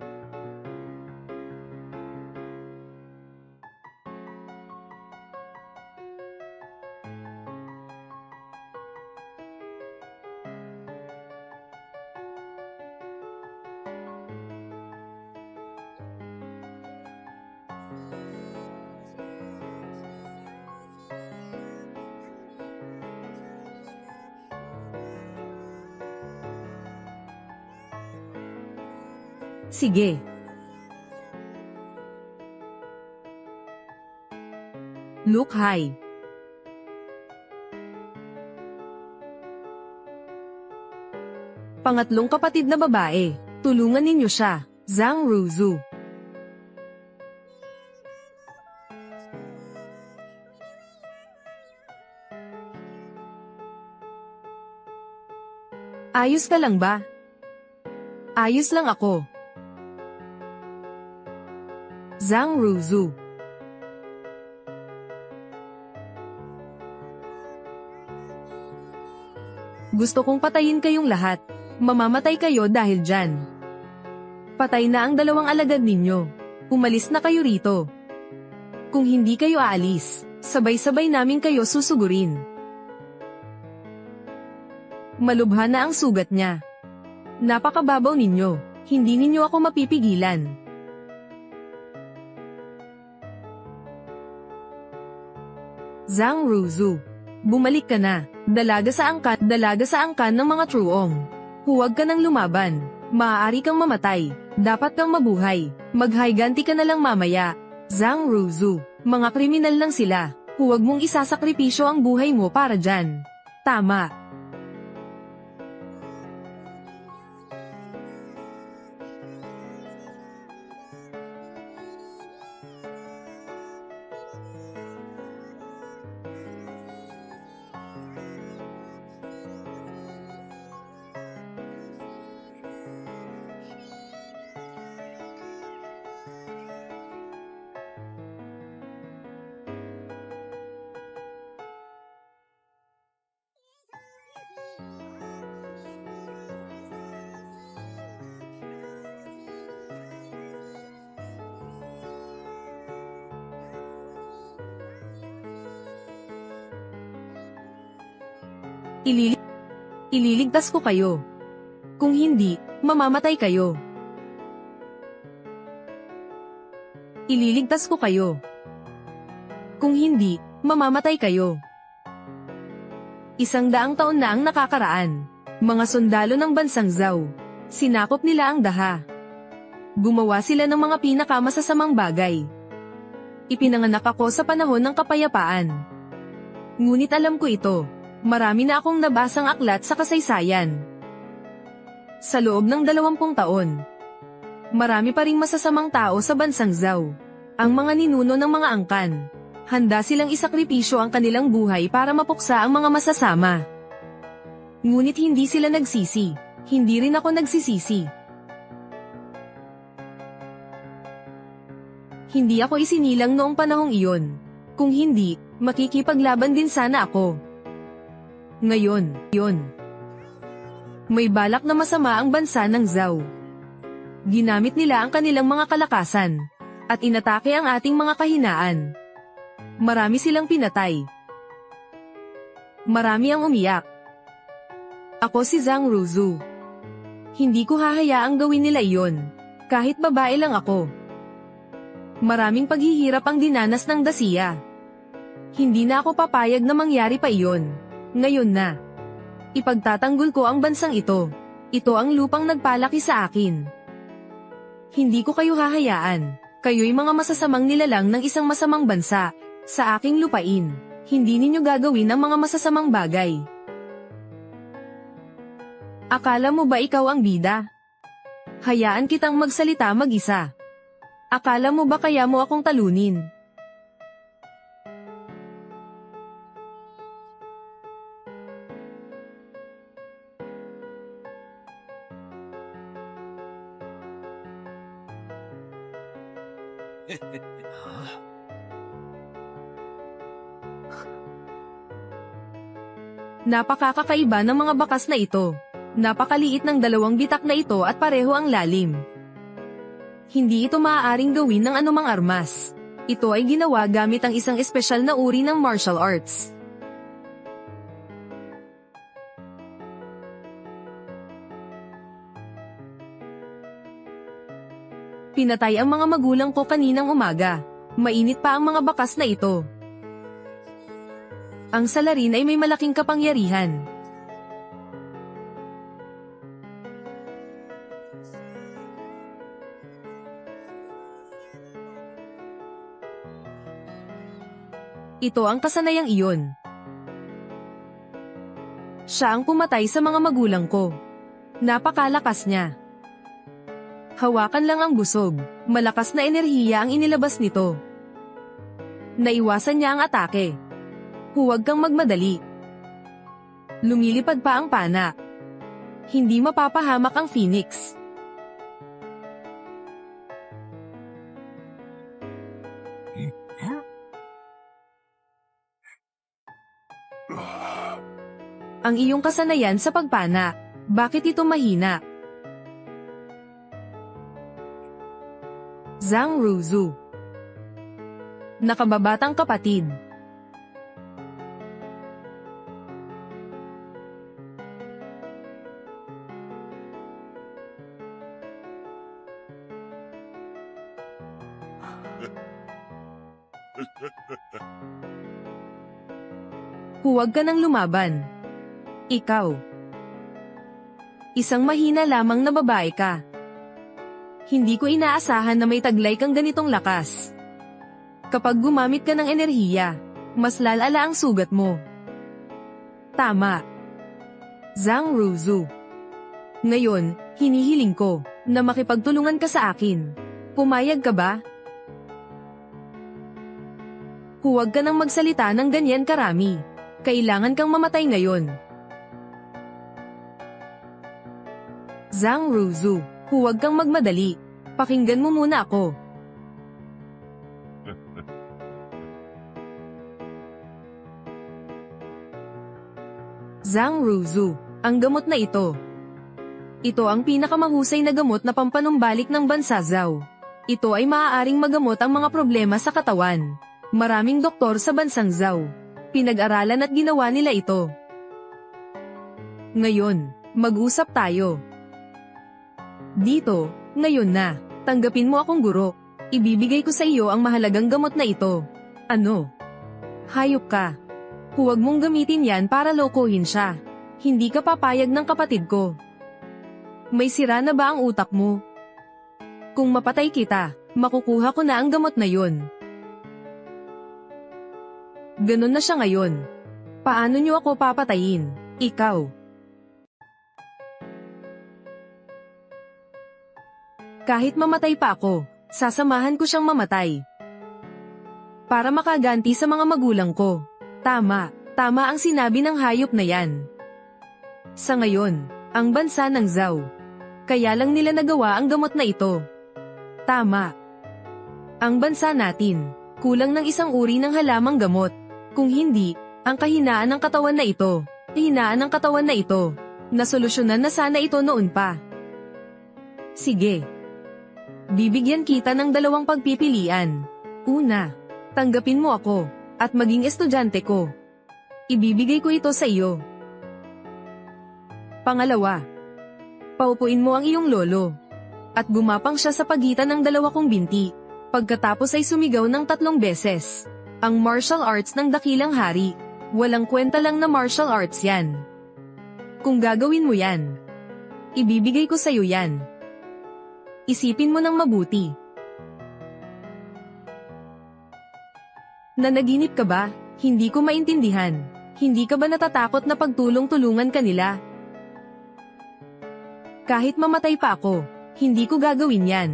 Sige. Look high. Pangatlong kapatid na babae. Tulungan ninyo siya. Zhang Ruzu. Ayos ka lang ba? Ayos lang ako. Zhang Ruzu. Gusto kong patayin kayong lahat. Mamamatay kayo dahil dyan. Patay na ang dalawang alagad ninyo. Umalis na kayo rito. Kung hindi kayo aalis, sabay-sabay namin kayo susugurin. Malubha na ang sugat niya. Napakababaw ninyo. Hindi ninyo ako mapipigilan. Zhang Ruzu. Bumalik ka na. Dalaga sa angkan ng mga truong. Huwag ka nang lumaban. Maaari kang mamatay. Dapat kang mabuhay. Maghayganti ka na lang mamaya. Zhang Ruzu. Mga kriminal lang sila. Huwag mong isasakripisyo ang buhay mo para dyan. Tama. Ililigtas ko kayo. Kung hindi, mamamatay kayo. Ililigtas ko kayo. Kung hindi, mamamatay kayo. 100 taon na ang nakakaraan. Mga sundalo ng bansang Zhao. Sinakop nila ang daha. Gumawa sila ng mga pinakamasasamang bagay. Ipinanganak ako sa panahon ng kapayapaan. Ngunit alam ko ito. Marami na akong nabasang aklat sa kasaysayan. Sa loob ng 20 taon, marami pa ring masasamang tao sa bansang Zhao. Ang mga ninuno ng mga angkan. Handa silang isakripisyo ang kanilang buhay para mapuksa ang mga masasama. Ngunit hindi sila nagsisi. Hindi rin ako nagsisisi. Hindi ako isinilang noong panahong iyon. Kung hindi, makikipaglaban din sana ako. Ngayon, may balak na masama ang bansa ng Zhao. Ginamit nila ang kanilang mga kalakasan, at inatake ang ating mga kahinaan. Marami silang pinatay. Marami ang umiyak. Ako si Zhang Ruzu. Hindi ko hahayaang gawin nila iyon, kahit babae lang ako. Maraming paghihirap ang dinanas ng Dacia. Hindi na ako papayag na mangyari pa iyon. Ngayon na. Ipagtatanggol ko ang bansang ito. Ito ang lupang nagpalaki sa akin. Hindi ko kayo hahayaan. Kayo'y mga masasamang nilalang ng isang masamang bansa. Sa aking lupain. Hindi ninyo gagawin ang mga masasamang bagay. Akala mo ba ikaw ang bida? Hayaan kitang magsalita mag-isa. Akala mo ba kaya mo akong talunin? Napakakakaiba ng mga bakas na ito. Napakaliit ng 2 bitak na ito at pareho ang lalim. Hindi ito maaaring gawin ng anumang armas. Ito ay ginawa gamit ang isang espesyal na uri ng martial arts. Pinatay ang mga magulang ko kaninang umaga. Mainit pa ang mga bakas na ito. Ang salarin ay may malaking kapangyarihan. Ito ang kasanayang iyon. Siya ang pumatay sa mga magulang ko. Napakalakas niya. Hawakan lang ang busog. Malakas na enerhiya ang inilabas nito. Naiwasan niya ang atake. Huwag kang magmadali. Lumilipad pa ang pana. Hindi mapapahamak ang Phoenix. Ang iyong kasanayan sa pagpana. Bakit ito mahina? Zhang Ruzu. Nakababatang kapatid. Huwag ka nang lumaban. Ikaw. Isang mahina lamang na babae ka. Hindi ko inaasahan na may taglay kang ganitong lakas. Kapag gumamit ka ng enerhiya, mas lalala ang sugat mo. Tama. Zhang Ruzu. Ngayon, hinihiling ko na makipagtulungan ka sa akin. Pumayag ka ba? Huwag ka nang magsalita ng ganyan karami. Kailangan kang mamatay ngayon. Zhang Ruzu, huwag kang magmadali. Pakinggan mo muna ako. Zhang Ruzu, ang gamot na ito. Ito ang pinakamahusay na gamot na pampanumbalik ng bansa Zhao. Ito ay maaaring magamot ang mga problema sa katawan. Maraming doktor sa bansang Zhao. Pinag-aralan at ginawa nila ito. Ngayon, mag-usap tayo. Dito, ngayon na, tanggapin mo akong guro. Ibibigay ko sa iyo ang mahalagang gamot na ito. Ano? Hayop ka. Huwag mong gamitin yan para lokohin siya. Hindi ka papayag ng kapatid ko. May sira na ba ang utak mo? Kung mapatay kita, makukuha ko na ang gamot na yon. Ganon na siya ngayon. Paano niyo ako papatayin? Ikaw. Kahit mamatay pa ako, sasamahan ko siyang mamatay. Para makaganti sa mga magulang ko. Tama ang sinabi ng hayop na yan. Sa ngayon, ang bansa ng Zhao. Kaya lang nila nagawa ang gamot na ito. Tama. Ang bansa natin, kulang ng isang uri ng halamang gamot. Kung hindi, ang kahinaan ng katawan na ito, nasolusyonan na sana ito noon pa. Sige. Bibigyan kita ng dalawang pagpipilian. Una, tanggapin mo ako, at maging estudyante ko. Ibibigay ko ito sa iyo. Pangalawa, paupuin mo ang iyong lolo. At gumapang siya sa pagitan ng dalawa kong binti. Pagkatapos ay sumigaw ng 3 beses. Ang martial arts ng dakilang hari. Walang kwenta lang na martial arts yan. Kung gagawin mo yan, ibibigay ko sa iyo yan. Isipin mo ng mabuti. Nanaginip ka ba? Hindi ko maintindihan. Hindi ka ba natatakot na pagtulong-tulungan kanila? Kahit mamatay pa ako, hindi ko gagawin yan.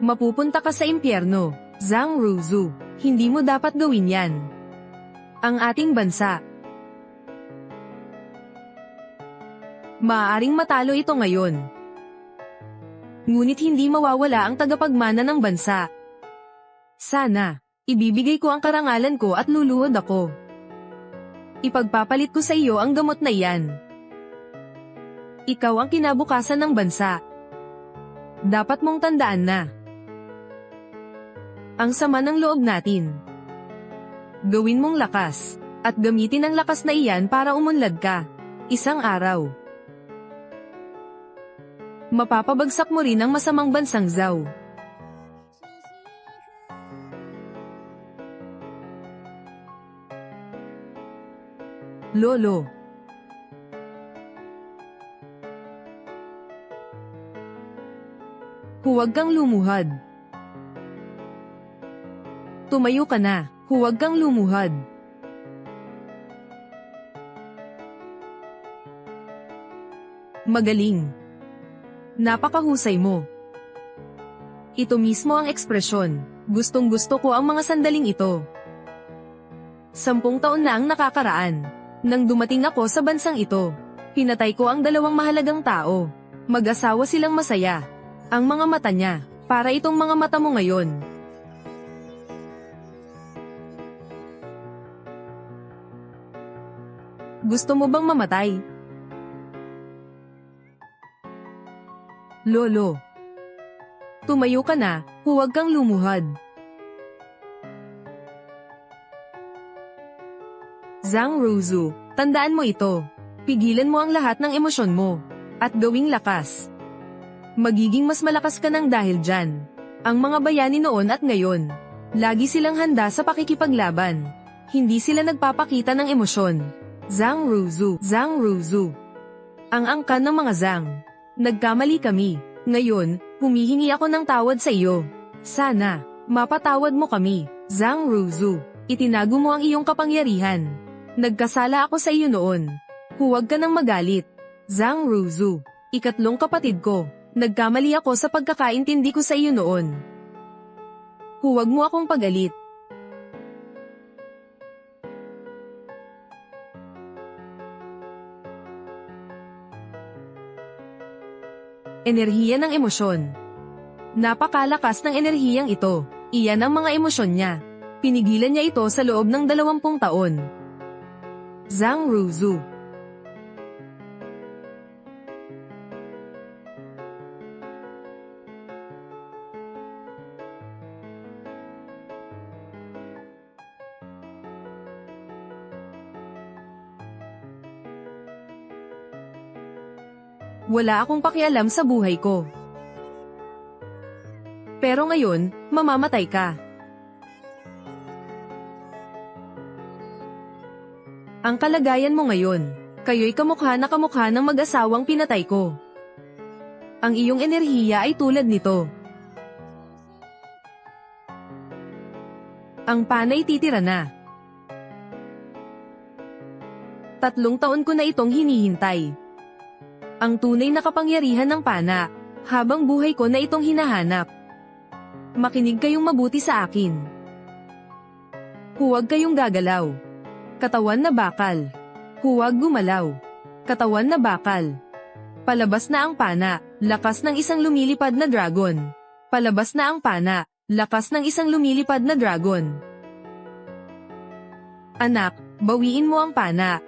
Mapupunta ka sa impyerno, Zhang Ruzu. Hindi mo dapat gawin yan. Ang ating bansa. Maaaring matalo ito ngayon. Ngunit hindi mawawala ang tagapagmana ng bansa. Sana, ibibigay ko ang karangalan ko at luluhod ako. Ipagpapalit ko sa iyo ang gamot na iyan. Ikaw ang kinabukasan ng bansa. Dapat mong tandaan na. Ang sama ng loob natin. Gawin mong lakas, at gamitin ang lakas na iyan para umunlad ka. Isang araw. Mapapabagsak mo rin ang masamang bansang Zhao. Lolo. Huwag kang lumuhad. Tumayo ka na. Huwag kang lumuhad. Magaling. Napakahusay mo. Ito mismo ang ekspresyon. Gustong-gusto ko ang mga sandaling ito. 10 taon na ang nakakaraan. Nang dumating ako sa bansang ito, pinatay ko ang 2 mahalagang tao. Mag-asawa silang masaya. Ang mga mata niya, para itong mga mata mo ngayon. Gusto mo bang mamatay? Lolo. Tumayo ka na, huwag kang lumuhad. Zhang Ruzu, tandaan mo ito. Pigilan mo ang lahat ng emosyon mo. At gawing lakas. Magiging mas malakas ka ng dahil dyan. Ang mga bayani noon at ngayon, lagi silang handa sa pakikipaglaban. Hindi sila nagpapakita ng emosyon. Zhang Ruzu, Zhang Ruzu. Ang angkan ng mga Zhang. Nagkamali kami. Ngayon, humihingi ako ng tawad sa iyo. Sana, mapatawad mo kami. Zhang Ruzu, itinago mo ang iyong kapangyarihan. Nagkasala ako sa iyo noon. Huwag ka nang magalit. Zhang Ruzu, 3 kapatid ko. Nagkamali ako sa pagkakaintindi ko sa iyo noon. Huwag mo akong pagalit. Enerhiya ng emosyon. Napakalakas ng enerhiyang ito. Iyan ang mga emosyon niya. Pinigilan niya ito sa loob ng 20 taon. Zhang Ruzu. Wala akong pakialam sa buhay ko. Pero ngayon, mamamatay ka. Ang kalagayan mo ngayon, kayo'y kamukha ng mag-asawang pinatay ko. Ang iyong enerhiya ay tulad nito. Ang panay titira na. 3 taon ko na itong hinihintay. Ang tunay na kapangyarihan ng pana, habang buhay ko na itong hinahanap. Makinig kayong mabuti sa akin. Huwag kayong gagalaw. Katawan na bakal. Huwag gumalaw. Katawan na bakal. Palabas na ang pana, lakas ng isang lumilipad na dragon. Palabas na ang pana, lakas ng isang lumilipad na dragon. Anak, bawiin mo ang pana.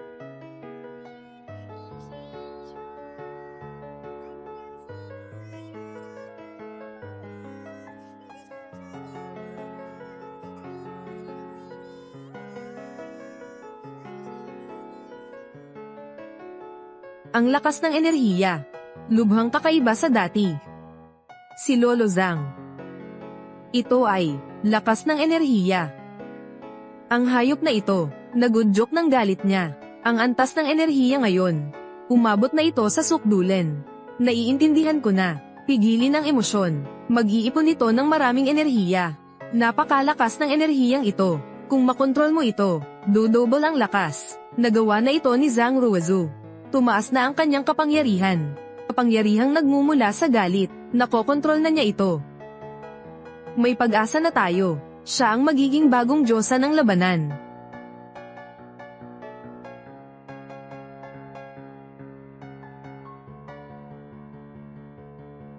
Ang lakas ng enerhiya. Lubhang kakaiba sa dati. Si Lolo Zhang. Ito ay, lakas ng enerhiya. Ang hayop na ito, nagudyok ng galit niya. Ang antas ng enerhiya ngayon. Umabot na ito sa sukdulen. Naiintindihan ko na. Pigilin ang emosyon. Mag-iipon ito ng maraming enerhiya. Napakalakas ng enerhiyang ito. Kung makontrol mo ito, dodouble ang lakas. Nagawa na ito ni Zhang Ruzu. Tumaas na ang kanyang kapangyarihan. Kapangyarihang nagmumula sa galit, nakokontrol na niya ito. May pag-asa na tayo. Siya ang magiging bagong diyosa ng labanan.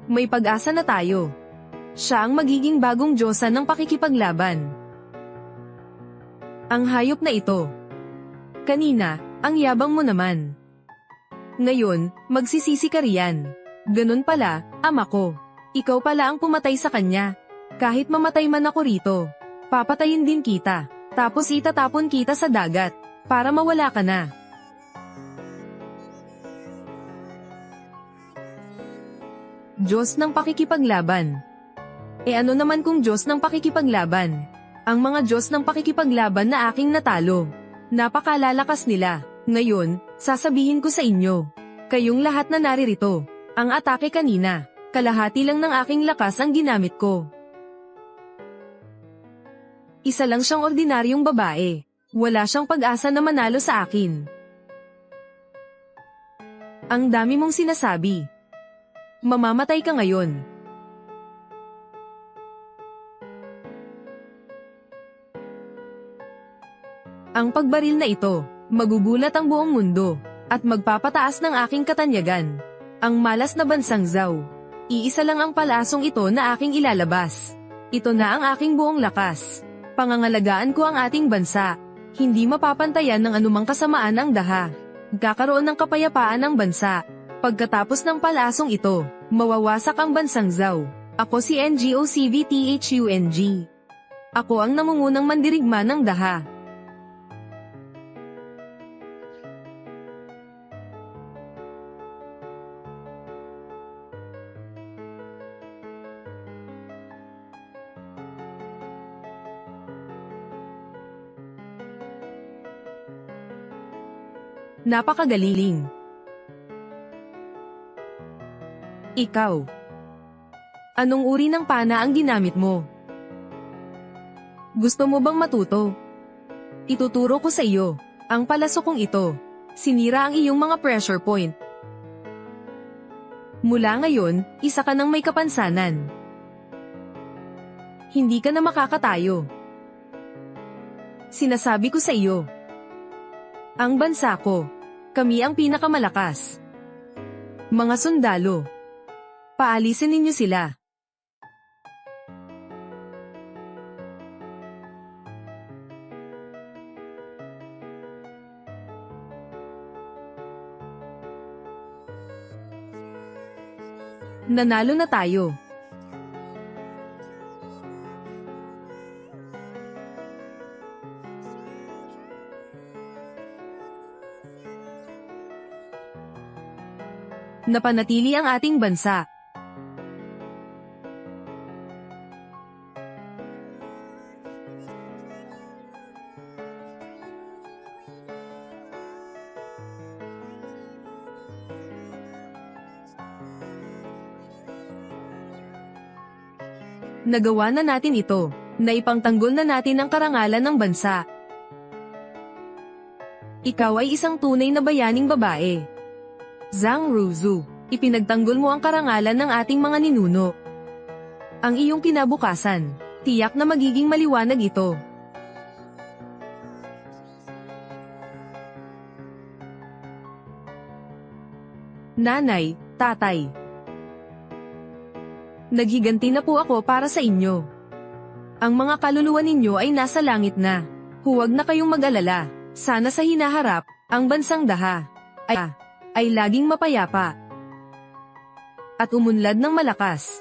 May pag-asa na tayo. Siya ang magiging bagong diyosa ng pakikipaglaban. Ang hayop na ito. Kanina, ang yabang mo naman. Ngayon, magsisisi ka riyan. Ganun pala, ama ko. Ikaw pala ang pumatay sa kanya. Kahit mamatay man ako rito, papatayin din kita. Tapos itatapon kita sa dagat, para mawala ka na. Diyos ng pakikipaglaban. E ano naman kung Diyos ng pakikipaglaban? Ang mga Diyos ng pakikipaglaban na aking natalo. Napakalalakas nila. Ngayon, sasabihin ko sa inyo. Kayong lahat na naririto. Ang atake kanina, kalahati lang ng aking lakas ang ginamit ko. Isa lang siyang ordinaryong babae. Wala siyang pag-asa na manalo sa akin. Ang dami mong sinasabi. Mamamatay ka ngayon. Ang pagbaril na ito, magugulat ang buong mundo, at magpapataas ng aking katanyagan. Ang malas na bansang Zhao. Iisa lang ang palasong ito na aking ilalabas. Ito na ang aking buong lakas. Pangangalagaan ko ang ating bansa. Hindi mapapantayan ng anumang kasamaan ang daha. Kakaroon ng kapayapaan ang bansa. Pagkatapos ng palasong ito, mawawasak ang bansang Zhao. Ako si NGOCVTHUNG. Ako ang namungunang mandirigma ng daha. Napakagaling. Ikaw. Anong uri ng pana ang ginamit mo? Gusto mo bang matuto? Ituturo ko sa iyo. Ang palasokong ito. Sinira ang iyong mga pressure point. Mula ngayon, isa ka ng may kapansanan. Hindi ka na makakatayo. Sinasabi ko sa iyo. Ang bansa ko. Kami ang pinakamalakas. Mga sundalo. Paalisin ninyo sila. Nanalo na tayo. Napanatili ang ating bansa. Nagawa na natin ito. Naipangtanggol na natin ang karangalan ng bansa. Ikaw ay isang tunay na bayaning babae. Zhang Ruzu, ipinagtanggol mo ang karangalan ng ating mga ninuno. Ang iyong kinabukasan, tiyak na magiging maliwanag ito. Nanay, tatay. Naghiganti na po ako para sa inyo. Ang mga kaluluwa ninyo ay nasa langit na. Huwag na kayong mag-alala. Sana sa hinaharap, ang bansang daha ay laging mapayapa at umunlad ng malakas.